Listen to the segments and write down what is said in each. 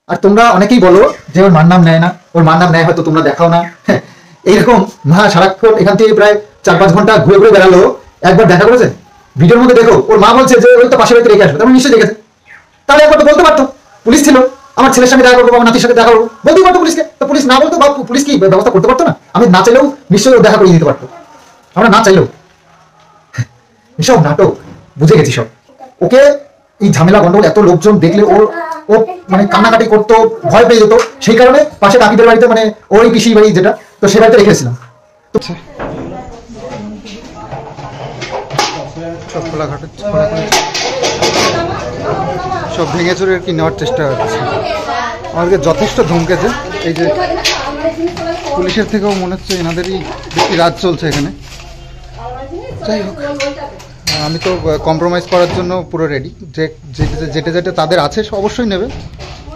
আর তোমরা অনেকেই বলো যে ওর মার নাম নেয় না, ওর মার নাম নেয় হয়তো তোমরা দেখাও না। এইরকম মা সারাক্ষণ এখান থেকে প্রায় 4-5 ঘন্টা ঘুরে ঘুরে বেড়ালো, একবার দেখা করেছে? ভিডিওর মধ্যে দেখো ওর মা বলছে যে ওই তো পাশে বাড়িতে রেখে আসবে, তার নিশ্চয়ই দেখেছে। তাহলে একবার তো বলতে পারতো, পুলিশ ছিল, আমার ছেলের সঙ্গে দেখা করবো, আমার নাতির সাথে দেখা করবো, বলতেই পারতো পুলিশকে। তো পুলিশ না বলতো বা পুলিশ কি ব্যবস্থা করতে পারতো না? আমি না চাইলেও নিশ্চয়ই দেখা করে দিতে পারতো, আমরা না চাইলেও। এসব নাটক বুঝে গেছি সব। ওকে এই ঝামেলা গন্ডগোল এত লোকজন দেখলে ও মানে কান্নাকাটি করতো, ভয় পেয়ে যেত, সেই কারণে পাশে কাকিদের বাড়িতে, মানে ওই পিসি বাড়ি যেটা, তো সে বাড়িতে রেখেছিলাম। সব খোলাঘাটে সব ভেঙে চুরে আর কি নেওয়ার চেষ্টা হচ্ছে। আমাদেরকে যথেষ্ট ধমকেছে। এই যে পুলিশের থেকেও মনে হচ্ছে এনাদেরই বেশি রাজ চলছে এখানে। যাই হোক, আমি তো কম্প্রোমাইজ করার জন্য পুরো রেডি। যে যেটা যেটা তাদের আছে অবশ্যই নেবে,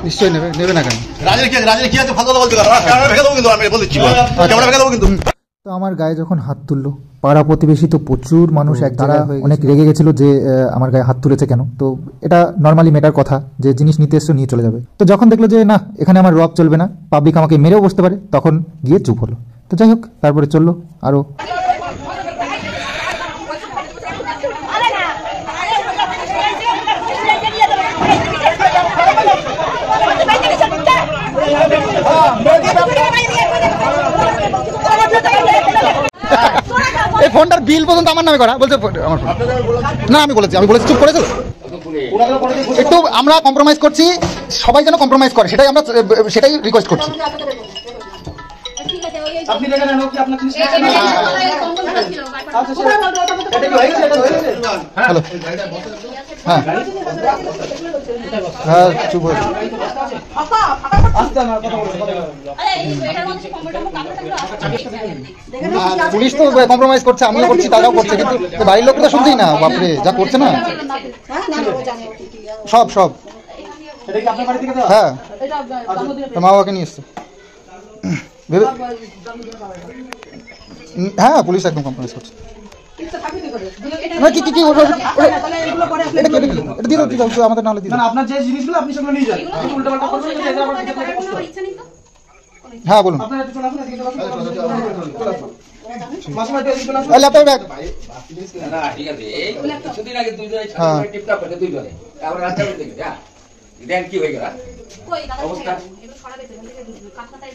নিশ্চয়ই নেবে, নেবে না কেন? তো আমার গায়ে যখন হাত তুললো পাড়া প্রতিবেশী, তো প্রচুর মানুষ এক জায়গায় অনেক রেগে গেছিল যে আমার গায়ে হাত তুলেছে কেন। তো এটা নর্মালি মেটার কথা যে জিনিস নিতে এসে নিয়ে চলে যাবে। তো যখন দেখলো যে না এখানে আমার রব চলবে না, পাবলিক আমাকে মেরেও বসতে পারে, তখন গিয়ে চুপ হলো। তো যাই হোক, তারপরে চললো আরও। এই ফোনটার বিল পর্যন্ত আমার নামে করা, বলছে আমার ফোন না। আমি বলেছি চুপ করেছিল। একটু আমরা কম্প্রোমাইজ করছি, সবাই যেন কম্প্রোমাইজ করে, সেটাই রিকোয়েস্ট করছি। হ্যালো, হ্যাঁ হ্যাঁ চুপ হয়ে পুলিশ তো কম্প্রোমাইজ করছে, আমিও করছি, তারাও করছে, কিন্তু বাড়ির লোক তো শুনছেই না। বাপরে যা করছে না সব সব। হ্যাঁ মা বাবাকে নিয়ে এসছে। হ্যাঁ পুলিশ একদম কম্প্রোমাইজ করছে। আমাদের নাহলে আপনার যে জিনিসগুলো আপনি সেগুলো নিয়ে যান। হ্যাঁ বলুন।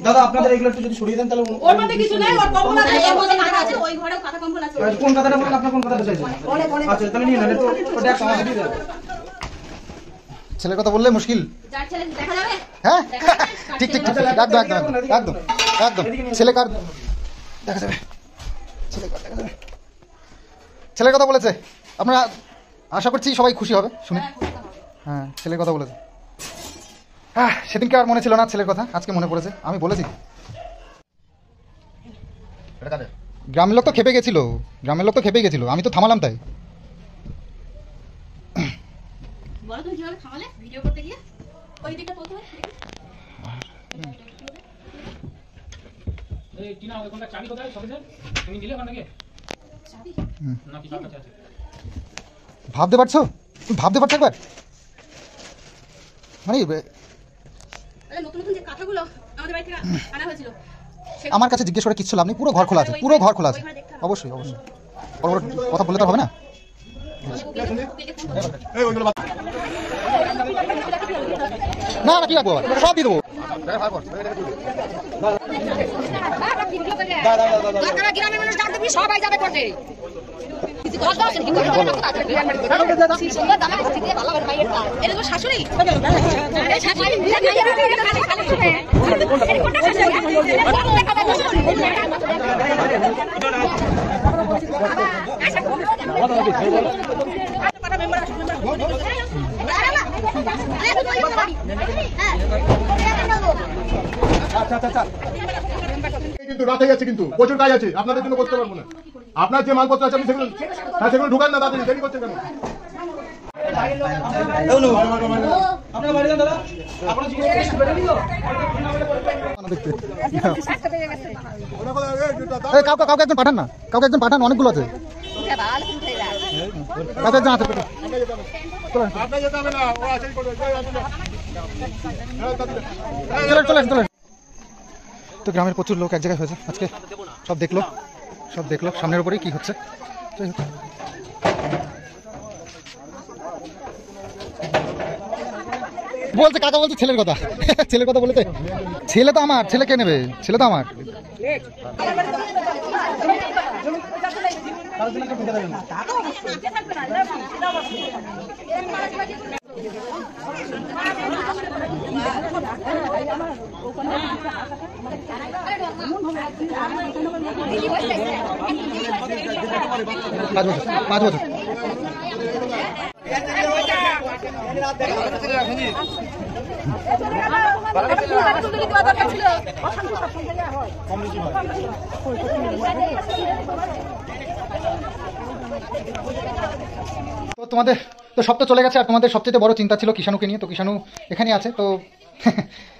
দাদা আপনাদের এগুলো একটু যদি সরিয়ে দেন তাহলে ওর মধ্যে কিছু নাই, ওর কম্বল আছে, এর মধ্যে কাঁথা আছে, ওই ঘরেও কাঁথা কম্বল আছে। কোন কথাটা বলেন, আপনার কোন কথাটা চাইছেন? আচ্ছা তাহলে নিয়ে নেন, ওটা এক সময় দিয়ে দেন। ছেলের কথা বললে মুশকিল। যার ছেলে দেখা যাবে। হ্যাঁ ঠিক ঠিক ঠিক, একদম একদম একদম একদম। ছেলে কার দেখা যাবে, ছেলে কার দেখা যাবে। ছেলের কথা বলেছে, আপনারা আশা করছি সবাই খুশি হবে শুনে। হ্যাঁ ছেলের কথা বলেছে। হ্যাঁ সেদিনকে আর মনে ছিল না ছেলের কথা, আজকে মনে পড়েছে। আমি বলেছি গ্রামের লোক তো খেপে গেছিল, আমি তো থামালাম তাই। ভাবতে পারছো, তুমি ভাবতে পারছো একবার? মানে আমার কাছে জিজ্ঞেস করে কিচ্ছু লাভ নেই, পুরো ঘর খোলা আছে, পুরো ঘর খোলা আছে। অবশ্যই অবশ্যই, বড় বড় কথা বললে তো হবে না। না না কি রাখবো, সব দিয়ে দেবো। সবাই যাবে করতে। শাশুড়ি কিন্তু রাতে গেছে, কিন্তু প্রচুর কাজ আছে, আপনাদের জন্য করতে পারবো না। আপনার যে মালপত্র আছে আপনি সেগুলো ঢুকান না, তাড়াতাড়ি দেরি করছেন কেন? কাউকে একজন পাঠান না, কাউকে একজন পাঠান, অনেকগুলো আছে। আপনার যেতে হবে না, ও আছেই করবে। তো গ্রামের প্রচুর লোক এক জায়গায় হয়েছে আজকে, সব দেখলো সামনের উপরেই কি হচ্ছে। বলছে কাকা, বলছে ছেলের কথা ছেলের কথা বলেছে। ছেলে তো আমার, ছেলে কে নেবে, ছেলে তো আমার। পাঁচ বছর তো তোমাদের তো সব তো চলে গেছে, আর তোমাদের সবচেয়ে বড় চিন্তা ছিল কিষাণুকে নিয়ে। তো কিষাণু এখানে আছে, তো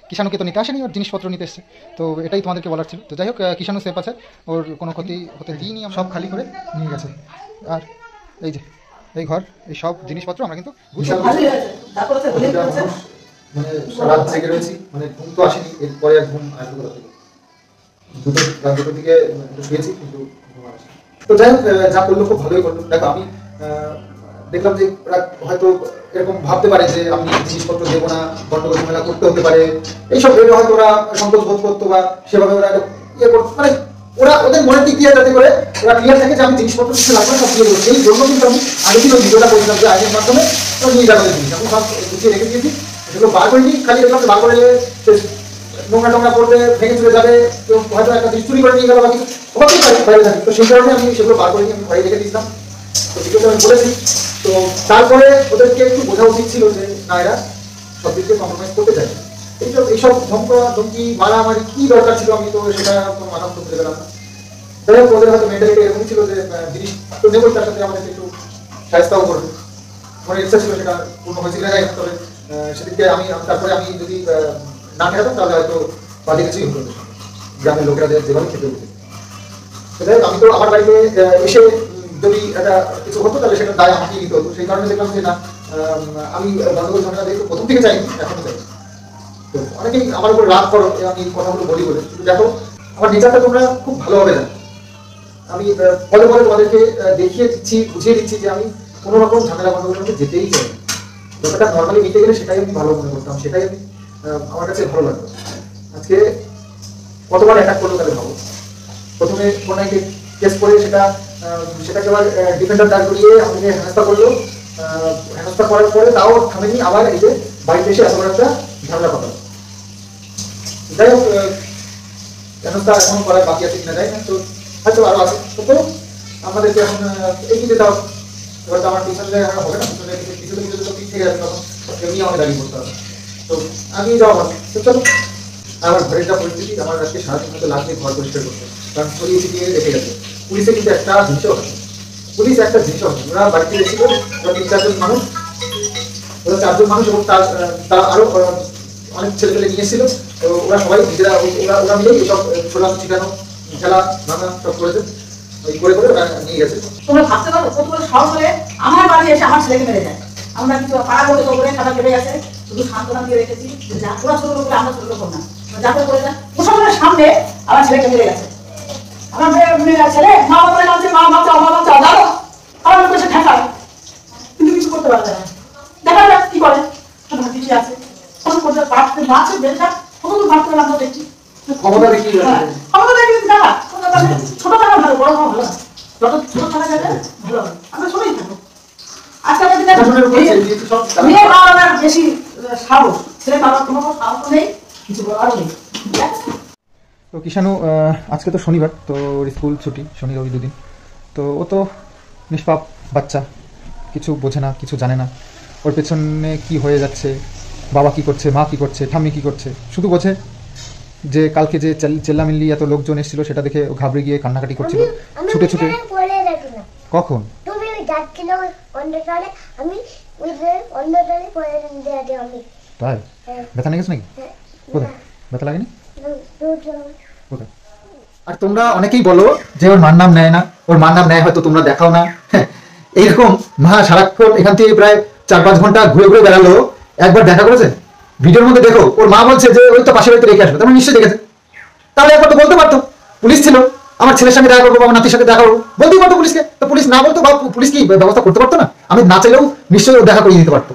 কিষাণুকে তো নিতে আসেনি, ওর জিনিসপত্র নিতে এসছে। তো এটাই তোমাদেরকে বলার ছিল। তো যাই হোক, কিষাণু সেফ আছে, ওর কোনো ক্ষতি হতে দিইনি, সব খালি করে নিয়ে গেছে। আর এই যে এই ঘর, এই সব জিনিসপত্র আমরা কিন্তু মানে রাত জেগে রয়েছি, মানে ঘুম তো আসেনি, এরপরে আর ঘুম আসবে কোথা থেকে? দুটোর দিকে একটু শুয়েছি, কিন্তু ঘুম আসে। তো যাই হোক, যা করলো খুব ভালোই করলো। দেখো আমি দেখলাম যে ওরা হয়তো এরকম ভাবতে পারে যে আমি জিনিসপত্র দেবো না, গন্ডগোল ঝামেলা করতে হতে পারে, এইসব ভেবে হয়তো ওরা সংকোচ বোধ করতো, বা সেভাবে ওরা ইয়ে করতো, মানে ওরা ওদের মনের দিক দিয়ে যাতে করে ওরা ক্লিয়ার থাকে যে আমি জিনিসপত্র কিছু লাগবে সব দিয়ে দেবো। সেই জন্য কিন্তু আমি আগে দিন ভিডিওটা করেছিলাম যে আইনের মাধ্যমে নিয়ে যাবে জিনিস আমি সব গুছিয়ে রেখে দিয়েছি। সেগুলো বার করিনি, খালি দেখলাম বার করে নোংরা টোংরা করবে, ভেঙে চলে যাবে, কেউ হয়তো একটা চুরি করে নিয়ে গেল বা কিছু হতেই পারে বাইরে থাকে। তো সেই কারণে আমি সেগুলো বার করিনি, আমি ঘরে রেখে দিয়েছিলাম। তো ভিডিওটা আমি বলেছি। তো তারপরে ওদেরকে একটু বোঝা উচিত ছিল যে না, এরা সব দিকে কম্প্রোমাইজ করতে চাই। এইসব ধমকি মারামারি কি দরকার ছিল, আমি তো সেটা কোনো মাথা করতে পেলাম না। যাই হোক, ওদের হয়তো মেন্টালিটি এরকম ছিল যে জিনিস তো নেবই, তার সাথে আমাদেরকে একটু সাহায্যও করবে। আমার ইচ্ছা ছিল, সেটা পূর্ণ হয়েছিল না। তবে সেদিকে তারপরে আমি যদি না খেতাম তাহলে হয়তো বাজে কিছুই হতো গ্রামের লোকেরা যেভাবে খেতে হতো। যাই হোক, আমি তো আমার বাড়িতে এসে যদি একটা কিছু হতো তাহলে সেটা দায় আমাকেই নিতে হতো। সেই কারণে দেখলাম যে না, আমি গন্ডগোল ঝামেলা দেখতে প্রথম থেকে চাইনি, এখনো চাই। তো অনেকেই আমার উপর রাগ করো আমি কথাগুলো বলি বলে, কিন্তু দেখো আমার নেচারটা তোমরা খুব ভালোভাবে জানো। আমি পরে তোমাদেরকে দেখিয়ে দিচ্ছি, বুঝিয়ে দিচ্ছি যে আমি কোনো রকম ঝামেলা গন্ডগোলের মধ্যে যেতেই চাই। ব্যাপারটা নর্মালি মিটে গেলে সেটাই আমি ভালো মনে করতাম, সেটাই আমি আমার কাছে ভালো লাগতো। আজকে কতবার অ্যাটাক করলো তাহলে ভাবো। প্রথমে কোনাইকে কেস করে সেটাকে আবার ডিফেন্ডার দাঁড় করিয়ে আমাকে হেনস্থা করলো। হেনস্থা করার পরে তাও থামেনি, আবার এই যে বাড়িতে এসে এত বড় একটা ঝামেলা কথা। যাই হোক, হেনস্থা এখন করার বাকি আছে কিনা যায় না, তো হয়তো আরো আছে। তো আমাদেরকে এখন এগিয়ে যেতে হবে। এবার তো আমার পিছনে হবে না, পিছনে তো পিঠ থেকে যাবে, তখন এমনি আমাকে দাঁড়িয়ে করতে হবে। তো আমি যাওয়া হবে। তো চলো, আমার ঘরের যা পরিস্থিতি, আমার আজকে সারাদিন মতো লাগবে ঘর পরিষ্কার করতে, কারণ ছড়িয়ে ছিটিয়ে রেখে গেছে। পুলিশে কিন্তু একটা জিনিসও হবে, পুলিশ একটা জিনিসও হবে। ওরা বাড়িতে এসেছিল, ওরা 3-4 জন মানুষ, ওরা 4 জন মানুষ, এবং তারা আরো অনেক ছেলেপেলে নিয়ে এসেছিল। তো ওরা সবাই নিজেরা ওরা মিলেই এসব ছোড়ানো ছিটানো খেলা ভাঙা সব করেছে, ওই করে ওরা নিয়ে গেছে। তোমরা ভাবতে পারো কত বড় সাহস হলে আমার বাড়ি এসে আমার ছেলেকে মেরে যায়। আমরা কিছু পাড়া করতে করে খাতা কেটে গেছে, শুধু সান্ত্বনা দিয়ে রেখেছি যে যা ওরা ছোট লোক, আমরা ছোট লোক না, যাতে করে না প্রশাসনের সামনে আমার ছেলেকে মেরে গেছে। আমার ছেলে মা বাবা নামছে, মা বাচ্চা দাদা আমার লোক এসে ঠেকায়, কিন্তু কিছু করতে পারবে না। দেখা যাক কি করে, কিছু আছে কত করতে পারতে মাছে বেড়ে থাক, কত দূর পারতে আমরা দেখছি। ক্ষমতা দেখি দেখা ছোট থাকা ভালো, বড় হওয়া ভালো না। যত ছোট থাকা যাবে ভালো হবে, আমরা সবাই থাকবো। আজকাল মেয়ে বাবার বেশি সাহস, ছেলে বাবার কোনো সাহস নেই, কিছু বলারও নেই। তো কিষাণু আজকে তো শনিবার, তো ওর স্কুল ছুটি, শনি রবি 2 দিন। তো ও তো নিষ্পাপ বাচ্চা, কিছু বোঝে না, কিছু জানে না ওর পেছনে কি হয়ে যাচ্ছে, বাবা কি করছে, মা কি করছে, ঠাম্মি কি করছে। শুধু বোঝে যে কালকে যে চেল্লামিল্লি এত লোকজন এসেছিল সেটা দেখে ও ঘাবড়ে গিয়ে কান্নাকাটি করছিল ছুটে ছুটে। কখন তাই ব্যথা লেগেছে নাকি? কোথায় ব্যথা লাগেনি? কোথায়? আর তোমরা অনেকেই বলো যে ওর মার নাম নেয় না, ওর মার নাম নেয় হয়তো তোমরা দেখাও না। এইরকম মা সারাক্ষণ এখান থেকে প্রায় 4-5 ঘন্টা ঘুরে ঘুরে বেড়ালো, একবার দেখা করেছে? ভিডিওর মধ্যে দেখো ওর মা বলছে যে ওই তো পাশে বাড়িতে রেখে আসবে, তার নিশ্চয়ই দেখেছে। তাহলে একবার তো বলতে পারতো, পুলিশ ছিল, আমার ছেলের সঙ্গে দেখা করবো, আমার নাতির সাথে দেখা করবো, বলতেই পারতো পুলিশকে। তো পুলিশ না বলতো বা পুলিশ কি ব্যবস্থা করতে পারতো না? আমি না চাইলেও নিশ্চয়ই ও দেখা করিয়ে দিতে পারতো,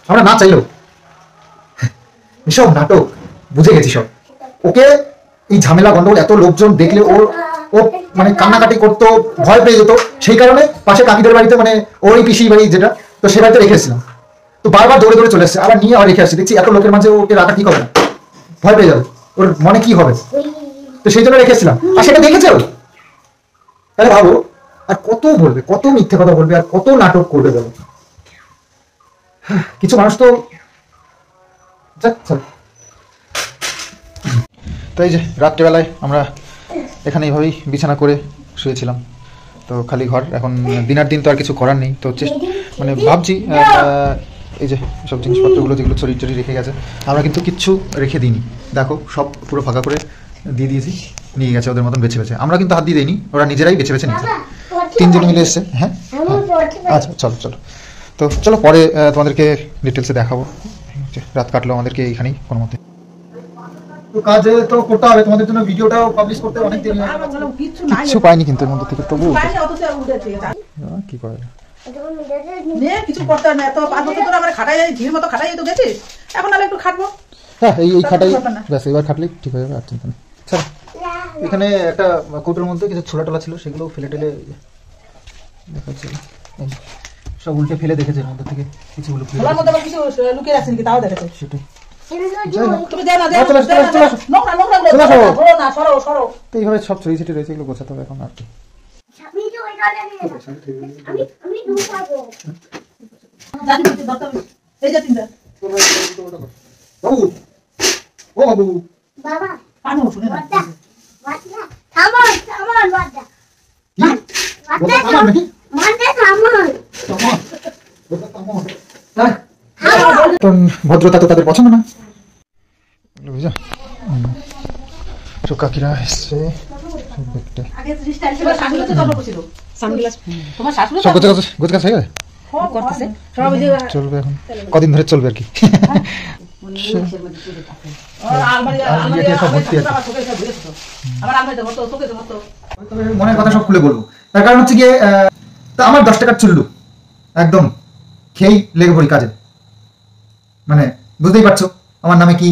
আমরা না চাইলেও। এসব নাটক বুঝে গেছি সব। ওকে এই ঝামেলা গন্ডগোল এত লোকজন দেখলে ও মানে কান্নাকাটি করতো, ভয় পেয়ে যেত। সেই কারণে পাশে কাকিদের বাড়িতে, মানে ওই পিসি বাড়ি যেটা, তো সে বাড়িতে রেখেছিলাম। তো বারবার দৌড়ে দৌড়ে চলে এসছে, আবার নিয়ে আবার রেখে আসছে। দেখছি এত লোকের মাঝে ওকে রাখা ঠিক হবে না, ভয় পেয়ে যাবে, ওর মনে কি হবে। তো সেই জন্য রেখেছিলাম, আর সেটা দেখেছে ও। তাহলে ভাবো আর কত বলবে, কত মিথ্যে কথা বলবে, আর কত নাটক করবে বলো। কিছু মানুষ তো তো এই যে রাত্রিবেলায় আমরা এখানে এইভাবেই বিছানা করে শুয়েছিলাম। তো খালি ঘর, এখন দিনার দিন তো আর কিছু করার নেই। তো মানে ভাবছি এই যে সব জিনিসপত্রগুলো যেগুলো চুরি চুরি রেখে গেছে, আমরা কিন্তু কিচ্ছু রেখে দিইনি। দেখো সব পুরো ফাঁকা করে দিয়ে দিয়েছি, নিয়ে গেছে ওদের মতন বেছে বেছে। আমরা কিন্তু হাত দিয়ে দিইনি, ওরা নিজেরাই বেছে বেছে নিয়েছে। 3 জন মিলে এসছে। হ্যাঁ আচ্ছা চলো চলো, তো চলো পরে তোমাদেরকে ডিটেলসে দেখাবো। রাত কাটলো আমাদেরকে এইখানেই কোনো মতে। তো কাজ তো করতে হবে, তোমাদের জন্য ভিডিওটাও পাবলিশ করতে অনেক দেরি হয়। কিছু পাইনি কিন্তু এর মধ্যে থেকে, তবু কি করে কিছু করতে হয় না, এত 5 বছর ধরে আমরা খাটাই যাই, ঝির মতো খাটাই তো গেছিস, এখন আলো একটু খাটবো। হ্যাঁ এই খাটাই ব্যাস, এবার খাটলেই ঠিক হয়ে যাবে। আর চিন্তা নেই। আচ্ছা, এখানে একটা কৌটোর মধ্যে কিছু ছোলা টোলা ছিল, সেগুলো ফেলে টেলে দেখাচ্ছি, সব উল্টে ফেলে দেখেছে এর মধ্যে থেকে কিছু ছোলার মধ্যে আবার কিছু লুকিয়ে রাখছেন কি, তাও দেখেছে। সেটাই তুমি যাও না, নোংরা না, সরো। তো এইভাবে সব ছড়িয়ে ছিটিয়ে রয়েছে, এগুলো গোছাতে হবে এখন। আর কি এই যে তিনটা বাবু, ও বাবু, বাবা পানো শুনে না, থামন কি বলতে আমার নাকি মানে থামন ভদ্রতা তো তাদের পছন্দ না। বুঝা তো কাকিরা এসছে সব দেখতে। আগে তো স্টাইল ছিল, শাশুড়ি তো তখন ছিল সানগ্লাস, তোমার শাশুড়ি সব গোছ হয়ে গেছে, করতেছে সব ওই যে চলবে এখন কদিন ধরে চলবে আর কি। তবে মনের কথা সব খুলে বলবো, তার কারণ হচ্ছে গিয়ে তা আমার 10 টাকার চুল্লু একদম খেয়েই লেগে পড়ি কাজে। মানে বুঝতেই পারছো আমার নামে কি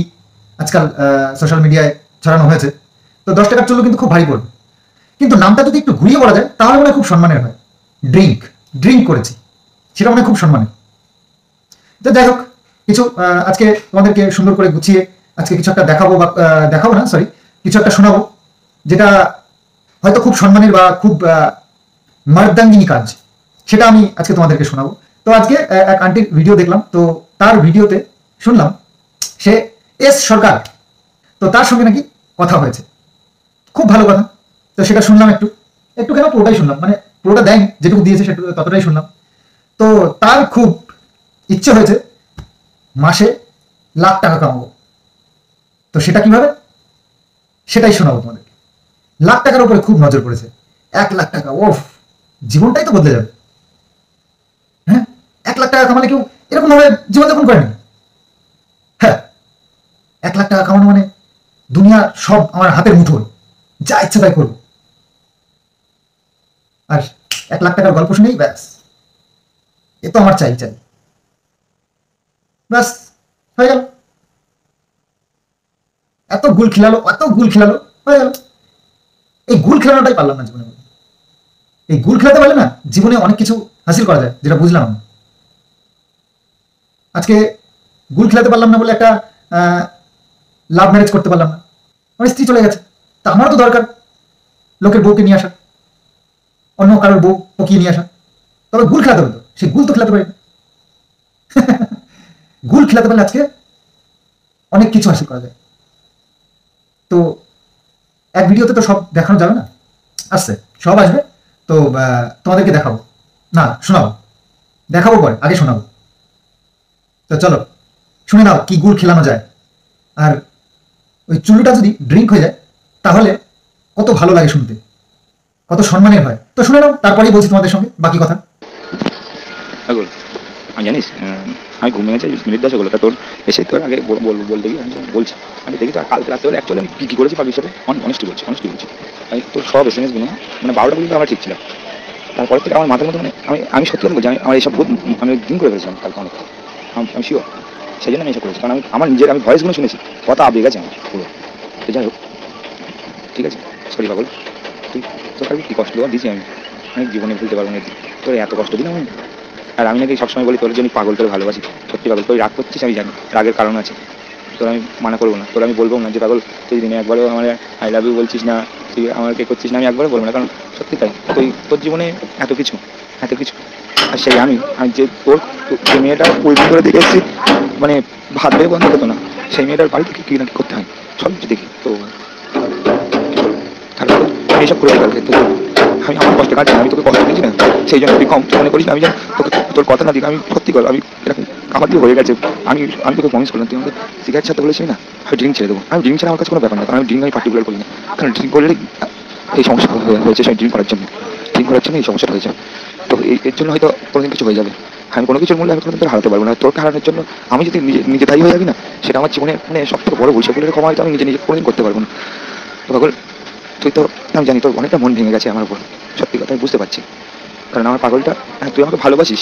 আজকাল সোশ্যাল মিডিয়ায় ছড়ানো হয়েছে। তো 10 টাকার চুল্লু কিন্তু খুব ভারী পড়বে, কিন্তু নামটা যদি একটু ঘুরিয়ে বলা যায় তাহলে মনে হয় খুব সম্মানের হয়। ড্রিঙ্ক করেছি, সেটা মনে হয় খুব সম্মানের। তো যাই হোক, কিছু আজকে তোমাদেরকে সুন্দর করে গুছিয়ে আজকে কিছু একটা দেখাবো, বা দেখাবো না সরি, কিছু একটা শোনাবো, যেটা হয়তো খুব সম্মানের বা খুব মার্দাঙ্গিনী কাজ, সেটা আমি আজকে তোমাদেরকে শোনাবো। তো আজকে এক আন্টির ভিডিও দেখলাম, তো তার ভিডিওতে শুনলাম সে এস সরকার, তো তার সঙ্গে নাকি কথা হয়েছে, খুব ভালো কথা। তো সেটা শুনলাম একটু কেন পুরোটাই শুনলাম, মানে পুরোটা দেয় যেটুকু দিয়েছে সেটুকু ততটাই শুনলাম। তো তার খুব ইচ্ছে হয়েছে মাসে লাখ টাকা কামাবো। তো সেটা কিভাবে, সেটাই শোনাবো তোমাদেরকে। লাখ টাকার উপরে খুব নজর পড়েছে। 1 লাখ টাকা, ওফ, জীবনটাই তো বদলে যাবে। হ্যাঁ, 1 লাখ টাকা কামালে কেউ এরকম ভাবে জীবনযাপন করে না। হ্যাঁ, 1 লাখ টাকা কামানো মানে দুনিয়ার সব আমার হাতের মুঠোয়, যা ইচ্ছা তাই করবো। আর 1 লাখ টাকার গল্প শুনেই ব্যাস, এ তো আমার চাই ব্যাস হয়ে গেল। এত গুল খিলালো হয়ে গেল। এই গুল খেলানোটাই পারলাম না জীবনে। এই গুল খেলাতে পারলে না জীবনে অনেক কিছু হাসিল করা যায়, যেটা বুঝলাম আমি আজকে। গুল খেলাতে পারলাম না বলে একটা লাভ ম্যারেজ করতে পারলাম না, আমার স্ত্রী চলে গেছে। তা আমারও তো দরকার লোকের বউকে নিয়ে আসা, অন্য কারোর বউ পকিয়ে নিয়ে আসা। তবে গুল খেলাতে হবে, তো সেই গুল তো খেলাতে পারি না। গুল খেলাতে পারলে আজকে অনেক কিছু হাসিল করা যায়। তো এক ভিডিওতে তো সব দেখানো যাবে না, আসছে সব আসবে। তো তোমাদেরকে দেখাবো না, শোনাবো, দেখাবো পরে, আগে শোনাবো। তো চলো শুনে নাও কি গুল খেলানো যায়। আর ওই চুল্লুটা যদি ড্রিঙ্ক হয়ে যায় তাহলে কত ভালো লাগে শুনতে, কত সম্মানের হয়। তো শুনে নাও, তারপরেই বলছি তোমাদের সঙ্গে বাকি কথা। আমি জানিস আমি ঘুমিয়ে গেছি মিনিট 10 হলো, তা তোর এসে তোর আগে বলতে গিয়ে আমি বলছি, আমি দেখি তো কালকে রাত্রে হলে অ্যাকচুয়ালি আমি কী করেছি পাবলিক সাথে অনেস্টি বলছি আমি তোর সব এসএমএসগুলো মানে 12টা পর্যন্ত আমার ঠিক ছিল। তারপরে থেকে আমার মাথার মধ্যে মানে আমি সত্যি কথা বলছি, আমার এইসব আমি দিন করে ফেলেছিলাম কালকে অনেক, আমি শিওর সেই জন্য আমি এসব করেছি, কারণ আমি আমার ভয়েসগুলো শুনেছি, কথা আবেগ আছে আমার পুরো। তো যাই হোক ঠিক আছে, সরি পাগল, তোর কাছে কী কষ্ট দেওয়া দিয়েছি আমি জীবনে ভুলতে পারবো না, তোর এত কষ্ট দিলাম আমি। আর আমি নাকি সবসময় বলি তোর জন্য পাগল, তোর ভালোবাসি, সত্যি পাগল, তুই রাগ করছিস আমি জানি, রাগের কারণ আছে, তোর আমি মানা করবো না, তোর আমি বলবো না যে পাগল তুই দিনে একবারও আমার আই লাভ ইউ বলছিস না, তুই আমাকে করছিস না, আমি একবারও বলবো না, কারণ সত্যি তাই, তোর জীবনে এত কিছু। আর সেই আমি যে তোর যে মেয়েটা পরিচয় করে দেখে এসেছি, মানে ভাত বেড়ে বন্ধ হতো না, সেই মেয়েটার বাড়ি থেকে কী না কী করতে হয় সব কিছু দেখি, তো তারপর আমি এসব করে কালকে তো আমি আমার কষ্ট কাটছি, আমি তোকে কষ্ট দিচ্ছি না, সেই জন্য তুই কম মনে করিস না, আমি যেন তোকে তোর কথা না দিই, আমি সত্যি কর, আমি এরকম আমার দিয়ে হয়ে গেছে, আমি তোকে প্রমিস করলাম, তুই আমাকে সিগারেট ছাড়তে বলেছিস না, আমি ড্রিঙ্ক ছেড়ে দেবো, আমি ড্রিঙ্ক ছাড়া আমার কাছে কোনো ব্যাপার না, কারণ আমি ড্রিঙ্ক আমি পার্টিকুলার করি না, কারণ ড্রিঙ্ক করলেই এই সমস্যা হয়েছে, সেই ড্রিঙ্ক করার জন্য এই সমস্যাটা হয়েছে, তো এর জন্য হয়তো কোনোদিন কিছু হয়ে যাবে, আমি কোনো কিছুর মূল্যে আমি কোনোদিন তোকে হারাতে পারবো না, তোকে হারানোর জন্য আমি যদি নিজে দায়ী হয়ে যাবি না, সেটা আমার জীবনে মানে সব থেকে বড় ভবিষ্যৎ বলে ক্ষমা হয়তো আমি নিজে কোনোদিন করতে পারবো না। পাগল তুই তো আমি জানি তোর অনেকটা মন ভেঙে গেছে আমার উপর, সত্যি কথা আমি বুঝতে পারছি, কারণ আমার পাগলটা তুই আমাকে ভালোবাসিস,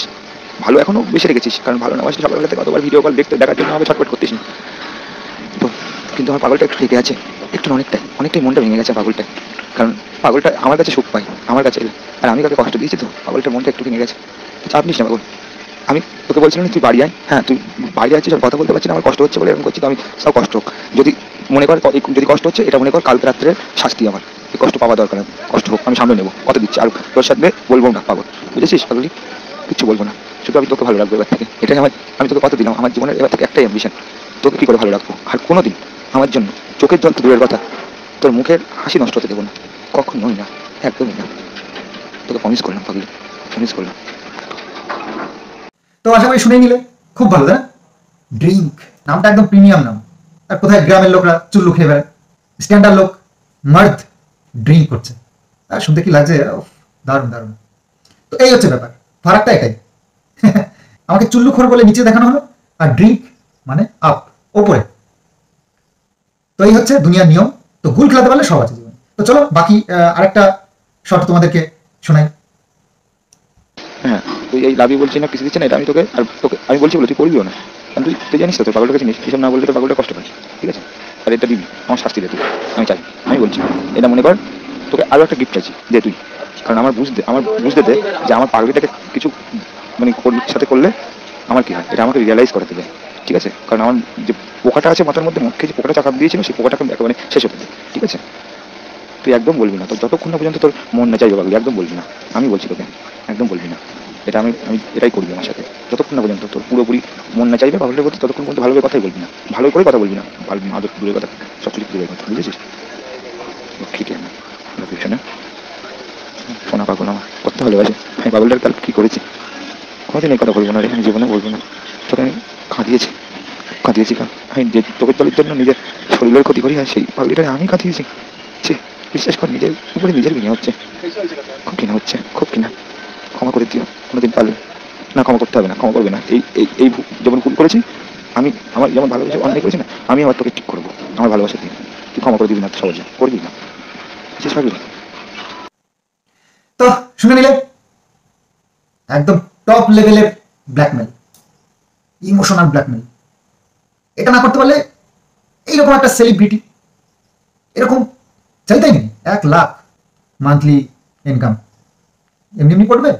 ভালো এখনও বেশি রেখেছিস, কারণ ভালো না বাসলে সকালবেলাতে কতবার ভিডিও কল দেখার জন্য আমাকে ছটফট করতিস না, তো কিন্তু আমার পাগলটা একটু রেখে আছে, একটু অনেকটাই মনটা ভেঙে গেছে পাগলটা, কারণ পাগলটা আমার কাছে সুখ পাই, আমার কাছে, আর আমি কাকে কষ্ট দিয়েছি, তো পাগলটার মনটা একটু ভেঙে গেছে, চাপ নিস না পাগল। আমি তোকে বলছিলাম তুই বাড়ি আয়, হ্যাঁ তুই বাড়ি আছিস আর কথা বলতে পারছি না, আমার কষ্ট হচ্ছে বলে এরকম করছি, তো আমি সব কষ্ট হোক, যদি মনে কর যদি কষ্ট হচ্ছে এটা মনে কর কালকে রাত্রের শাস্তি, আমার এই কষ্ট পাওয়া দরকার, কষ্ট হোক আমি সামনে নেবো, কথা দিচ্ছি, আর তোর সাথে বলবো না পাগল, বুঝেছিস পাগলি, কিচ্ছু বলবো না, শুধু আমি তোকে ভালো রাখবো এবার থেকে, এটাই আমি তোকে কথা দিলাম, আমার জীবনের এবার থেকে একটাই অ্যাম্বিশন, তোকে কী করে ভালো রাখবো, আর কোনো দিন আমার জন্য চোখের জল তো দূরের কথা, তোর মুখের হাসি নষ্ট হতে দেবো না, কখনোই না, একদমই না, তোকে প্রমিস করলাম পাগলি, প্রমিস করলাম। তো আশা করি শুনে নিলে, খুব ভালো তাই না? ড্রিঙ্ক নামটা একদম প্রিমিয়াম নাম, আর কোথায় গ্রামের লোকরা চুল্লু খেয়ে বেড়ায়, স্ট্যান্ডার্ড লোক মার্দ ড্রিঙ্ক করছে, আর শুনতে কি লাগছে, দারুণ। তো এই হচ্ছে ব্যাপার, ফারাকটা এটাই। আমাকে চুল্লুখোর বলে নিচে দেখানো হলো, আর ড্রিঙ্ক মানে আপ, ওপরে। তো এই হচ্ছে দুনিয়ার নিয়ম, তো গুল খেলাতে পারলে সব আছে জীবনে। তো চলো বাকি আরেকটা শর্ট তোমাদেরকে শোনাই। হ্যাঁ তুই এই লাভই বলছিস না, কিছু দিচ্ছে না, এটা আমি তোকে আমি বলছি বলে তুই করবিও না, কারণ তুই জানিস তো তোর পাগলটা কাছে নিস, এসব না বললে তোর পাগলটা কষ্ট পাই, ঠিক আছে, আর এটা দিবি আমার শাস্তি দে তুই, আমি চাই, আমি বলছি এটা মনে কর তোকে আরও একটা গিফট চাইছি দে তুই, কারণ আমার বুঝতে দে যে আমার পাগলিটাকে কিছু মানে সাথে করলে আমার কী হয়, এটা আমাকে রিয়েলাইজ করাতে দেয়, ঠিক আছে, কারণ আমার যে পোকাটা আছে মাথার মধ্যে, মুখে যে পোকাটা চাকা দিয়েছিল সেই পোকাটাকে একেবারে শেষ হতে দেয়, ঠিক আছে, তুই একদম বলবি না, তোর যতক্ষণ না পর্যন্ত তোর মন না চাইবে পাগলি, একদম বলবি না, আমি বলছি তোকে একদম বলবি না, এটা আমি এটাই করবি আমার সাথে, যতক্ষণ না পর্যন্ত তোর পুরোপুরি মন না চাইবে পাগলের প্রতি, ততক্ষণ পর্যন্ত ভালোভাবে কথাই বলবি না, ভালো করে কথা বলবি না, ভালো আদর দূরের কথা, সব কিছু দূরের কথা, বুঝেছিস, ঠিক আছে না শোনা পাগল আমার করতে ভালোবাসে, আমি পাগলটার কাল কী করেছি কোনোদিন এই কথা বলবো না রে, আমি জীবনে বলবো না, তোকে আমি কাঁদিয়েছি কারণ আমি যে তোকে চলের জন্য নিজের শরীরের ক্ষতি করি, আর সেই পাগলিটারে আমি কাঁদিয়েছি, বিশ্বাস কর নিজের উপরে নিজের ঘৃণা হচ্ছে, খুব ঘৃণা, ক্ষমা করে দিও কোনোদিন পারলে না, ক্ষমা করতে হবে না, ক্ষমা করবে না, এই যেমন ভুল করেছি আমি, আমার যেমন ভালোবাসে অন্যায় করেছি না, আমি আবার তোকে ঠিক করবো, আমার ভালোবাসা দিয়ে তুই ক্ষমা করে দিবি না, সহজে করবি না, বিশেষ পারবি না। তো শুনে নিলে, একদম টপ লেভেলের ব্ল্যাকমেল, ইমোশনাল ব্ল্যাকমেল, এটা না করতে পারলে এইরকম একটা সেলিব্রিটি এরকম চাইতাই নেই, 1 লাখ মান্থলি ইনকাম এমনি করবে,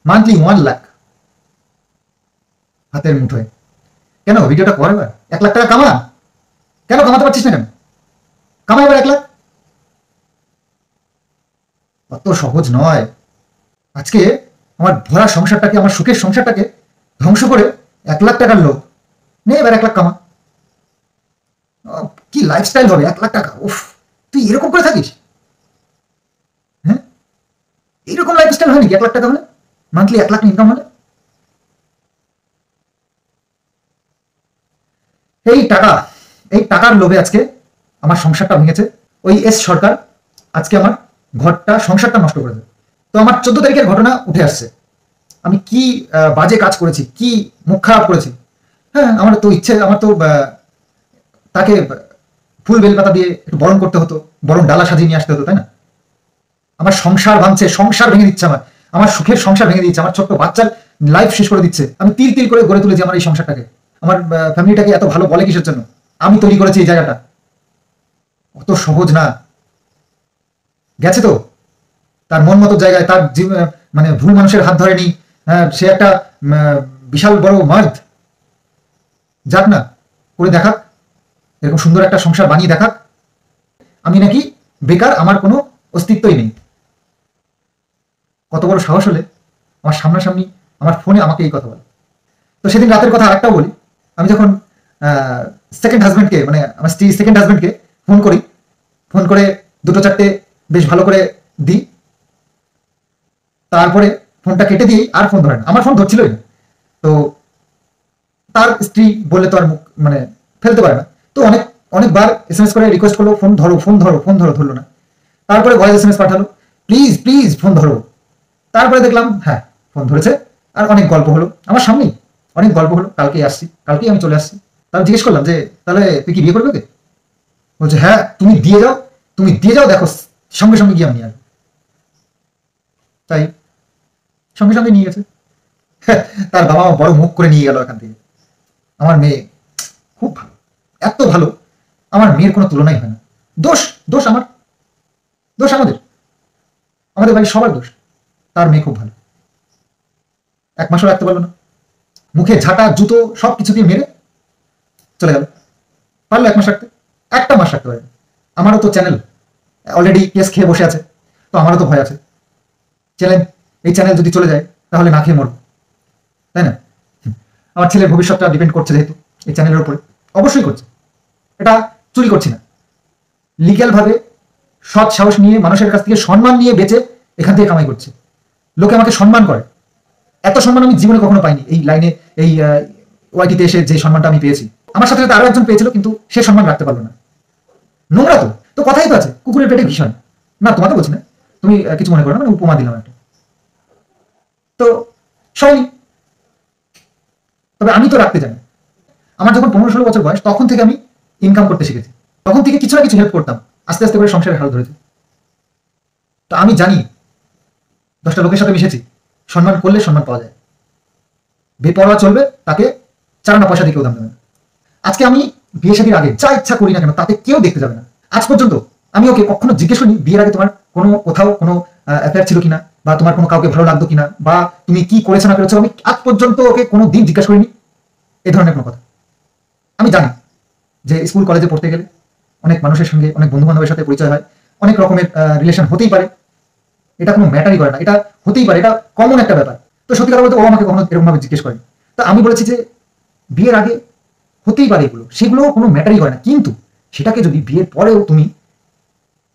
মান্থলি 1 লাখ হাতের মুঠোয়, কেন ভিডিওটা কর এবার, 1 লাখ টাকা কামা, কেন কামাতে পারছিস না, কেন কামা এবার 1 লাখ, অত সহজ নয়। আজকে আমার ভরা সংসারটাকে, আমার সুখের সংসারটাকে ধ্বংস করে 1 লাখ টাকার লোক, নে এবার 1 লাখ কামা, কি লাইফস্টাইল হবে 1 লাখ টাকা, উফ তুই এরকম করে থাকিস, হ্যাঁ এইরকম লাইফস্টাইল হয় নাকি 1 লাখ টাকা হলে, মান্থলি 1 লাখ ইনকাম হলে? এই টাকার লোভে আজকে আমার সংসারটা ভেঙেছে ওই এস সরকার, আজকে আমার ঘরটা সংসারটা নষ্ট করেছে। তো আমার 14 তারিখের ঘটনা উঠে আসছে, আমি কি বাজে কাজ করেছি, কি মুখ খারাপ করেছি। হ্যাঁ, আমার তো ইচ্ছে, আমার তো তাকে ফুল বেলপাতা দিয়ে একটু বরণ করতে হতো, বরণ ডালা সাজিয়ে নিয়ে আসতে হতো, তাই না? আমার সংসার ভাঙছে, সংসার ভেঙে দিচ্ছে, আমার সুখের সংসার ভেঙে দিচ্ছে, আমার ছোট্ট বাচ্চার লাইফ শেষ করে দিচ্ছে। আমি তিল তিল করে গড়ে তুলেছি আমার এই সংসারটাকে, আমার ফ্যামিলিটাকে এত ভালো বলে কিসের জন্য? আমি তৈরি করেছি এই জায়গাটা। অত সহজ না। গেছে তো তার মন মতো জায়গায়, তার মানে ভুল মানুষের হাত ধরেনি, সে একটা বিশাল বড় মার্দ, যাক না, করে দেখাক, এরকম সুন্দর একটা সংসার বানিয়ে দেখাক। আমি নাকি বেকার, আমার কোনো অস্তিত্বই নেই। কত বড় সাহস হলে আমার সামনাসামনি আমার ফোনে আমাকে এই কথা বলে। তো সেদিন রাতের কথা আরেকটাও বলি। আমি যখন সেকেন্ড হাজব্যান্ডকে, মানে আমার স্ত্রী সেকেন্ড হাজব্যান্ডকে ফোন করি, ফোন করে দুটো চারটে বেশ ভালো করে দিই, তারপরে ফোনটা কেটে দিই, আর ফোন ধরে না। আমার ফোন ধরছিলই না। তো তার স্ত্রী বললে তো আর মুখ মানে ফেলতে পারে না, তো অনেকবার SMS করে রিকোয়েস্ট করলো, ফোন ধরো ফোন ধরো ফোন ধরো, ধরলো না। তারপরে ভয়েস SMS পাঠালো, প্লিজ প্লিজ ফোন ধরো। তারপরে দেখলাম হ্যাঁ ফোন ধরেছে, আর অনেক গল্প হলো আমার সামনেই, অনেক গল্প হলো। কালকেই আসছি, কালকেই আমি চলে আসছি। তারপর জিজ্ঞেস করলাম যে তাহলে তুই কি বিয়ে করবে ওকে? বলছে হ্যাঁ তুমি দিয়ে যাও, তুমি দিয়ে যাও, দেখো সঙ্গে সঙ্গে গিয়ে আমি নিয়ে আসবো। তাই সঙ্গে সঙ্গে নিয়ে গেছে। তার বাবা বড় মুখ করে নিয়ে গেল এখান থেকে। আমার মেয়ে খুব ভালো, এত ভালো, আমার মেয়ের কোনো তুলনাই হয় না। দোষ দোষ আমার, দোষ আমাদের বাড়ির সবার দোষ। তার মেয়ে খুব ভালো, এক মাসও রাখতে পারলো না, মুখে ঝাঁটা জুতো সব কিছু দিয়ে মেরে চলে গেল। পারলো এক মাস রাখতে, একটা মাস রাখতে পারে। আমারও তো চ্যানেল অলরেডি কেস খেয়ে বসে আছে, তো আমারও তো ভয় আছে। এই চ্যানেল যদি চলে যায় তাহলে না খেয়ে মরবো, তাই না? আমার ছেলের ভবিষ্যৎটা ডিপেন্ড করছে যেহেতু এই চ্যানেলের উপরে, অবশ্যই করছে। এটা চুরি করছি না, লিগ্যাল ভাবে সৎ সাহস নিয়ে মানুষের কাছ থেকে সম্মান নিয়ে বেঁচে এখান থেকে কামাই করছে। লোকে আমাকে সম্মান করে, এত সম্মান আমি জীবনে কখনো পাইনি। এই লাইনে, এই ওয়াইটিতে এসে যে সম্মানটা আমি পেয়েছি, আমার সাথে আরো একজন পেয়েছিল, কিন্তু সে সম্মান রাখতে পারলো না। নোংরা তো কথাই তো আছে, কুকুরের পেটে ভীষণ না। তোমাকে বলছি না, তুমি কিছু মনে করো না, মানে উপমা দিলাম একটা। তো সবাই, তবে আমি তো রাখতে জানি। আমার যখন 15-16 বছর বয়স, তখন থেকে আমি ইনকাম করতে শিখেছি। তখন থেকে কিছু না কিছু হেল্প করতাম, আস্তে আস্তে করে সংসারের হাল ধরেছে। তো আমি জানি 10টা লোকের সাথে মিশেছি, সম্মান করলে সম্মান পাওয়া যায়। বেপরোয়া চলবে, তাকে 4 আনা পয়সা দিয়ে কেউ দাম দেবে না। আজকে আমি বিয়ে শাদীর আগে যা ইচ্ছা করি না কেন, তাতে কেউ দেখতে যাবে না। আজ পর্যন্ত আমি ওকে কখনো জিজ্ঞেস করিনি বিয়ের আগে তোমার কোথাও কোনো অ্যাফেয়ার ছিল কিনা, বা তোমার কোনো কাউকে ভালো লাগতো কিনা, বা তুমি কি করেছো না করেছো। আমি আজ পর্যন্ত ওকে কোনো দিন জিজ্ঞাসা করিনি এই ধরনের কোনো কথা। আমি জানি যে স্কুল কলেজে পড়তে গেলে অনেক মানুষের সঙ্গে, অনেক বন্ধু বান্ধবের সাথে পরিচয় হয়, অনেক রকমের রিলেশন হতেই পারে। এটা কোনো ম্যাটারই করে না, এটা হতেই পারে, এটা কমন একটা ব্যাপার। তো সত্যি কথা বলতে ও আমাকে কখনো এরকম ভাবে জিজ্ঞেস করেনি। তা আমি বলেছি যে বিয়ের আগে হতেই পারে এগুলো, সেগুলো কোনো ম্যাটারই করে না। কিন্তু সেটাকে যদি বিয়ের পরেও তুমি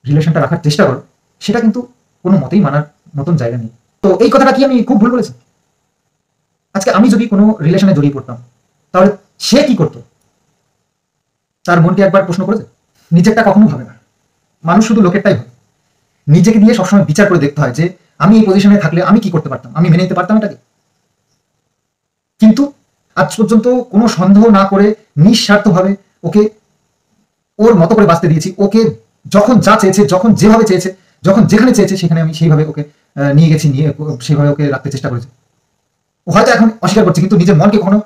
রিলেশনটা রাখার চেষ্টা করো, সেটা কিন্তু কোনো মতেই মানার মতন জায়গা নেই। তো এই কথাটা কি আমি খুব ভুল বলেছি? আজকে আমি যদি কোনো রিলেশনে জড়িয়ে পড়তাম, তাহলে সে কি করতো? তার মনকে একবার প্রশ্ন করেছে? নিজেরটা কখনো ভাবে না মানুষ, শুধু লোকেরটাই ভাবে। নিজেকে দিয়ে সবসময় বিচার করে দেখতে হয় যে আমি এই পজিশনে থাকলে আমি কি করতে পারতাম, আমি মেনে নিতে পারতাম এটাকে। কিন্তু আজ পর্যন্ত কোনো সন্দেহ না করে নিঃস্বার্থভাবে ওকে ওর মতো করে বাঁচতে দিয়েছি। ওকে যখন যা চেয়েছে, যখন যেভাবে চেয়েছে, যখন যেখানে চেয়েছে, সেখানে আমি সেইভাবে ওকে নিয়ে গেছি, নিয়ে সেইভাবে ওকে রাখতে চেষ্টা করেছি। ও হয়তো এখন অস্বীকার করছে, কিন্তু নিজের মনকে কখনো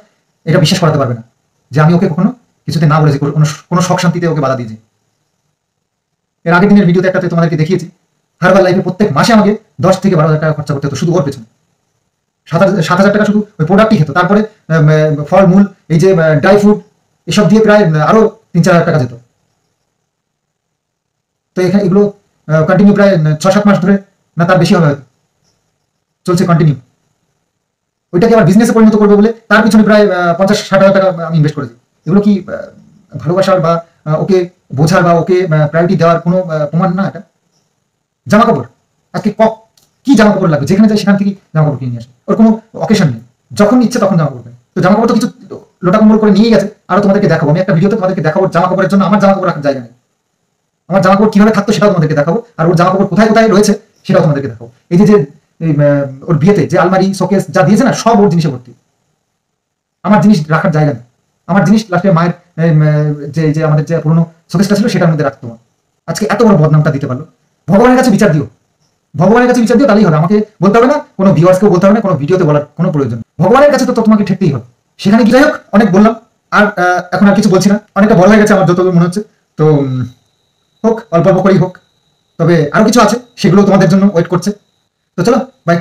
এটা বিশ্বাস করাতে পারবে না যে আমি ওকে কখনো কিছুতে না বলেছি, কোনো শখ শান্তিতে ওকে বাধা দিয়েছি। এর আগের দিনের ভিডিওতে একটা তোমাদেরকে দেখিয়েছি, হারবাল লাইফে প্রত্যেক মাসে আমাকে 10 থেকে 12 হাজার টাকা খরচা করতে হতো শুধু ওর পেছনে। 7,000 টাকা শুধু ওই প্রোডাক্টই খেত, তারপরে ফল মূল, এই যে ড্রাই ফ্রুট, এসব দিয়ে প্রায় আরো 3-4 হাজার টাকা যেত। তো এখানে এগুলো কন্টিনিউ প্রায় 6-7 মাস ধরে, না তার বেশি হবে হয়তো, চলছে কন্টিনিউ। ওইটাকে আবার বিজনেসে পরিণত করবে বলে তার পিছনে প্রায় 50-60 হাজার টাকা আমি ইনভেস্ট করেছি। এগুলো কি ভালোবাসার বা ওকে বোঝার বা ওকে প্রায়োরিটি দেওয়ার কোনো প্রমাণ না? এটা জামা কাপড়, আজকে কি জামা কাপড় লাগবে, যেখানে যায় সেখান থেকে জামা কাপড় কিনে নিয়ে আসে। ওর কোনো অকেশন নেই, যখন ইচ্ছে তখন জামা কাপড় নেই। তো জামা কাপড় তো কিছু লোটা কম্বল করে নিয়ে গেছে, আরো তোমাদেরকে দেখাবো। আমি একটা ভিডিওতে তোমাদেরকে দেখাবো জামা কাপড়ের জন্য আমার জামা কাপড় রাখার জায়গা নেই। আমার জামা কাপড় কিভাবে থাকতো সেটাও তোমাদেরকে দেখাবো, আর ওর জামা কাপড় কোথায় কোথায় রয়েছে সেটাও তোমাদেরকে দেখাবো। এই যে এই, ওর বিয়েতে যে আলমারি শোকেস যা দিয়েছে না সব ওর জিনিসে ভর্তি। আমার জিনিস রাখার জায়গা নেই। আমার জিনিস লাস্টে মায়ের যে যে আমাদের যে পুরনো শোকেসটা ছিল সেটার মধ্যে রাখতো। আজকে এত বড় বদনামটা দিতে পারলো। ভগবানের কাছে বিচার দিও, ভগবানের কাছে বিচার দিও, তাহলেই হবে। আমাকে বলতে হবে না, কোনো ভিউয়ার্সকেও বলতে হবে না, কোনো ভিডিওতে বলার কোনো প্রয়োজন নেই। ভগবানের কাছে তো তোমাকে ঠেকতেই হবে। সেখানে কি যাই হোক, অনেক বললাম, আর এখন আর কিছু বলছি না, অনেকটা বড় হয়ে গেছে আমার যতদূর মনে হচ্ছে। তো হোক, অল্প অল্প করেই হোক, তবে আরো কিছু আছে, সেগুলো তোমাদের জন্য ওয়েট করছে। তো চলো, বাই।